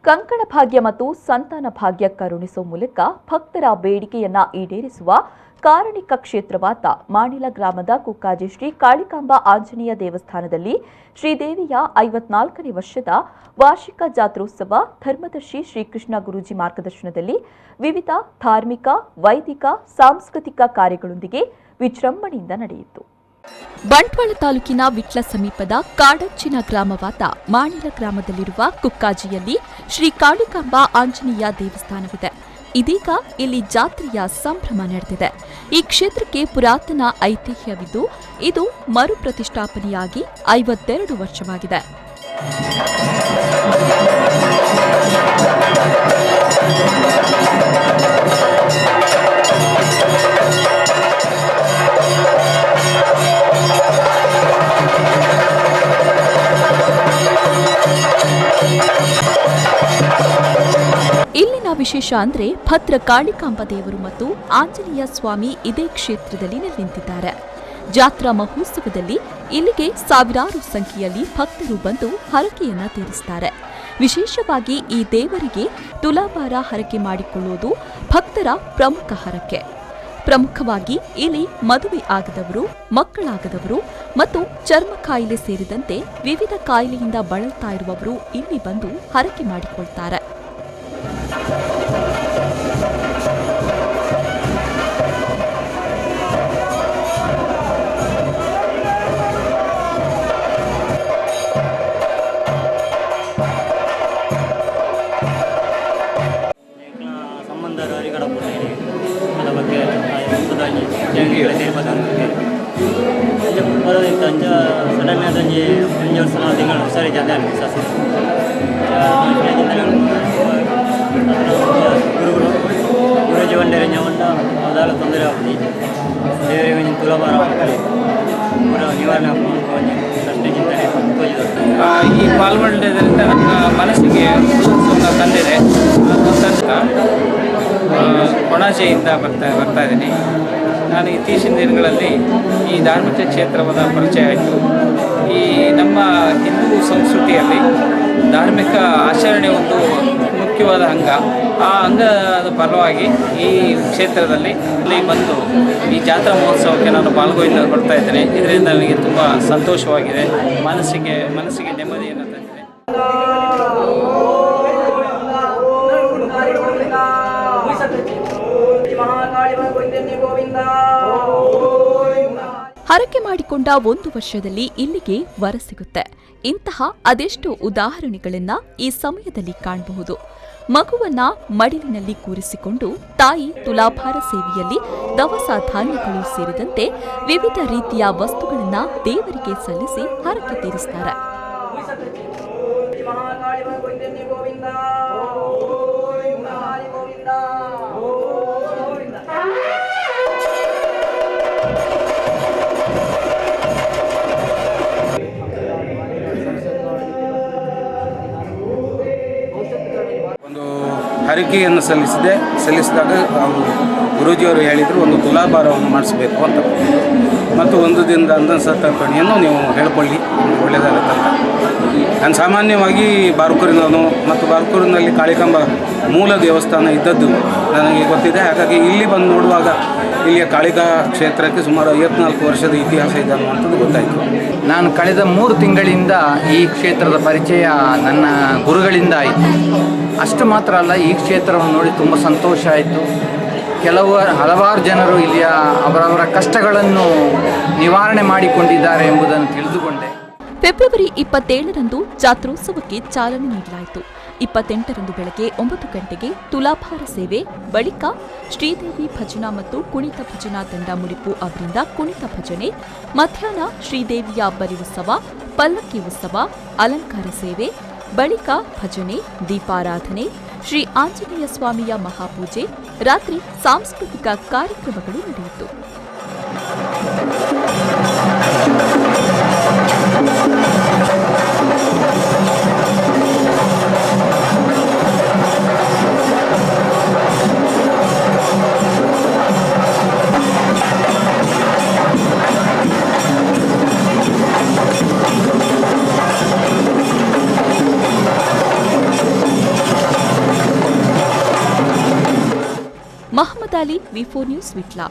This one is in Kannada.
ಕಂಕಣ ಭಾಗ್ಯ ಮತ್ತು ಸಂತಾನ ಭಾಗ್ಯ ಕರುಣಿಸುವ ಮೂಲಕ ಭಕ್ತರ ಬೇಡಿಕೆಯನ್ನ ಈಡೇರಿಸುವ ಕಾರಣಿಕ ಕ್ಷೇತ್ರವಾದ ಮಾಣಿಲ ಗ್ರಾಮದ ಕುಕ್ಕಾಜಿ ಶ್ರೀ ಕಾಳಿಕಾಂಬಾ ಆಂಜನೇಯ ದೇವಸ್ಥಾನದಲ್ಲಿ ಶ್ರೀದೇವಿಯ 54ನೇ ವರ್ಷದ ವಾರ್ಷಿಕ ಜಾತ್ರೋತ್ಸವ ಧರ್ಮದರ್ಶಿ ಶ್ರೀಕೃಷ್ಣ ಗುರೂಜಿ ಮಾರ್ಗದರ್ಶನದಲ್ಲಿ ವಿವಿಧ ಧಾರ್ಮಿಕ, ವೈದಿಕ, ಸಾಂಸ್ಕೃತಿಕ ಕಾರ್ಯಗಳೊಂದಿಗೆ ವಿಜೃಂಭಣೆಯಿಂದ ನಡೆಯಿತು. ಬಂಟ್ವಾಳ ತಾಲೂಕಿನ ವಿಟ್ಲ ಸಮೀಪದ ಕಾಡಂಚಿನ ಗ್ರಾಮವಾದ ಮಾಣಿಲ ಗ್ರಾಮದಲ್ಲಿರುವ ಕುಕ್ಕಾಜಿಯಲ್ಲಿ ಶ್ರೀ ಕಾಳಿಕಾಂಬಾ ಆಂಜನೇಯ ದೇವಸ್ಥಾನವಿದೆ. ಇದೀಗ ಇಲ್ಲಿ ಜಾತ್ರೆಯ ಸಂಭ್ರಮ ನಡೆದಿದೆ. ಈ ಕ್ಷೇತ್ರಕ್ಕೆ ಪುರಾತನ ಐತಿಹ್ಯವಿದ್ದು ಇದು ಮರುಪ್ರತಿಷ್ಠಾಪನೆಯಾಗಿ 52 ವರ್ಷವಾಗಿದೆ. ಇಲ್ಲಿನ ವಿಶೇಷ ಅಂದ್ರೆ ಭದ್ರ ಕಾಳಿಕಾಂಬ ದೇವರು ಮತ್ತು ಆಂಜನೇಯ ಸ್ವಾಮಿ ಇದೇ ಕ್ಷೇತ್ರದಲ್ಲಿ ನಿಂತಿದ್ದಾರೆ. ಜಾತ್ರಾ ಮಹೋತ್ಸವದಲ್ಲಿ ಇಲ್ಲಿಗೆ ಸಾವಿರಾರು ಸಂಖ್ಯೆಯಲ್ಲಿ ಭಕ್ತರು ಬಂದು ಹರಕೆಯನ್ನ ತೀರಿಸುತ್ತಾರೆ. ವಿಶೇಷವಾಗಿ ಈ ದೇವರಿಗೆ ತುಲಾಭಾರ ಹರಕೆ ಮಾಡಿಕೊಳ್ಳುವುದು ಭಕ್ತರ ಪ್ರಮುಖ ಹರಕೆ. ಪ್ರಮುಖವಾಗಿ ಇಲ್ಲಿ ಮದುವೆ ಆಗದವರು, ಮಕ್ಕಳಾಗದವರು ಮತ್ತು ಚರ್ಮ ಕಾಯಿಲೆ ಸೇರಿದಂತೆ ವಿವಿಧ ಕಾಯಿಲೆಯಿಂದ ಬಳಲ್ತಾ ಇರುವವರು ಇಲ್ಲಿ ಬಂದು ಹರಕೆ ಮಾಡಿಕೊಳ್ತಾರೆ. ಈ ಪಾಲ್ಗೊಳ್ಳೋದ್ರಿಂದ ನನ್ನ ಮನಸ್ಸಿಗೆ ತಂದಿದೆ. ಕೊಣಾಜೆಯಿಂದ ಬರ್ತಾ ಇದ್ದೀನಿ. ನಾನು ಇತ್ತೀಚಿನ ದಿನಗಳಲ್ಲಿ ಈ ಧಾರ್ಮಿಕ ಕ್ಷೇತ್ರದ ಪರಿಚಯ ಆಯಿತು. ಈ ನಮ್ಮ ಹಿಂದೂ ಸಂಸ್ಕೃತಿಯಲ್ಲಿ ಧಾರ್ಮಿಕ ಆಚರಣೆ ಒಂದು ಮುಖ್ಯವಾದ ಅಂಗ. ಆ ಅಂಗದ ಫಲವಾಗಿ ಈ ಕ್ಷೇತ್ರದಲ್ಲಿ ಬಂದು ಈ ಜಾತ್ರಾ ಮಹೋತ್ಸವಕ್ಕೆ ನಾನು ಪಾಲ್ಗೊಳ್ತಾ ಇದ್ದೇನೆ. ಇದರಿಂದ ನನಗೆ ತುಂಬ ಸಂತೋಷವಾಗಿದೆ, ಮನಸ್ಸಿಗೆ ನೆಮ್ಮದಿಯನ್ನು ತಂದಿದೆ. ಹರಕೆ ಮಾಡಿಕೊಂಡ 1 ವರ್ಷದಲ್ಲಿ ಇಲ್ಲಿಗೆ ವರ ಸಿಗುತ್ತೆ. ಇಂತಹ ಅದೆಷ್ಟೋ ಉದಾಹರಣೆಗಳನ್ನ ಈ ಸಮಯದಲ್ಲಿ ಕಾಣಬಹುದು. ಮಗುವನ್ನ ಮಡಿಲಿನಲ್ಲಿ ಕೂರಿಸಿಕೊಂಡು ತಾಯಿ ತುಲಾಭಾರ ಸೇವೆಯಲ್ಲಿ ದವಸ ಧಾನ್ಯಗಳು ಸೇರಿದಂತೆ ವಿವಿಧ ರೀತಿಯ ವಸ್ತುಗಳನ್ನ ದೇವರಿಗೆ ಸಲ್ಲಿಸಿ ಹರಕೆ ತೀರಿಸುತ್ತಾರೆ. ಹರಕೆಯನ್ನು ಸಲ್ಲಿಸಿದಾಗ ಅವರು ಗುರೂಜಿಯವರು ಹೇಳಿದರು, ಒಂದು ತುಲಾಭಾರವನ್ನು ಮಾಡಿಸಬೇಕು ಅಂತ. ಮತ್ತು ಒಂದು ದಿನದ ಅಂಧಸತ್ತರ್ಪಣೆಯನ್ನು ನೀವು ಹೇಳ್ಕೊಳ್ಳಿ, ಒಳ್ಳೆಯದಾಗುತ್ತಂತ. ನಾನು ಸಾಮಾನ್ಯವಾಗಿ ಬಾರ್ಕೂರಿನವನು ಮತ್ತು ಬಾರ್ಕೂರಿನಲ್ಲಿ ಕಾಳಿಕಾಂಬ ಮೂಲ ದೇವಸ್ಥಾನ ಇದ್ದದ್ದು ನನಗೆ ಗೊತ್ತಿದೆ. ಹಾಗಾಗಿ ಇಲ್ಲಿ ಬಂದು ನೋಡುವಾಗ ಇಲ್ಲಿಯ ಕಾಳಿಕಾ ಕ್ಷೇತ್ರಕ್ಕೆ ಸುಮಾರು 54 ವರ್ಷದ ಇತಿಹಾಸ ಇದೆ ಅನ್ನುವಂಥದ್ದು ಗೊತ್ತಾಯಿತು. ನಾನು ಕಳೆದ 3 ತಿಂಗಳಿಂದ ಈ ಕ್ಷೇತ್ರದ ಪರಿಚಯ ನನ್ನ ಗುರುಗಳಿಂದ ಆಯಿತು. ಅಷ್ಟು ಮಾತ್ರ ಅಲ್ಲ, ಈ ಕ್ಷೇತ್ರವನ್ನು ನೋಡಿ ತುಂಬ ಸಂತೋಷ ಆಯಿತು. ಹಲವಾರು ಜನರು ಇಲ್ಲಿಯ ಅವರವರ ಕಷ್ಟಗಳನ್ನು ನಿವಾರಣೆ ಮಾಡಿಕೊಂಡಿದ್ದಾರೆ ಎಂಬುದನ್ನು ತಿಳಿದುಕೊಂಡೆ. ಫೆಬ್ರವರಿ 27ರಂದು ಜಾತ್ರೋತ್ಸವಕ್ಕೆ ಚಾಲನೆ ನೀಡಲಾಯಿತು. 28ರಂದು ಬೆಳಗ್ಗೆ 9 ಗಂಟೆಗೆ ತುಲಾಭಾರ ಸೇವೆ, ಬಳಿಕ ಶ್ರೀದೇವಿ ಭಜನಾ ಮತ್ತು ಕುಣಿತ ಭಜನಾ ತಂಡ ಮುಡಿಪು ಅವರಿಂದ ಕುಣಿತ ಭಜನೆ, ಮಧ್ಯಾಹ್ನ ಶ್ರೀದೇವಿಯ ಬರಿ ಉತ್ಸವ, ಪಲ್ಲಕ್ಕಿ ಉತ್ಸವ, ಅಲಂಕಾರ ಸೇವೆ, ಬಳಿಕ ಭಜನೆ, ದೀಪಾರಾಧನೆ, ಶ್ರೀ ಆಂಜನೇಯ ಸ್ವಾಮಿಯ ಮಹಾಪೂಜೆ, ರಾತ್ರಿ ಸಾಂಸ್ಕೃತಿಕ ಕಾರ್ಯಕ್ರಮಗಳು ನಡೆಯಿತು. ಮಹಮ್ಮದ್ ಅಲಿ, ವಿ4 ನ್ಯೂಸ್, ವಿಟ್ಲ.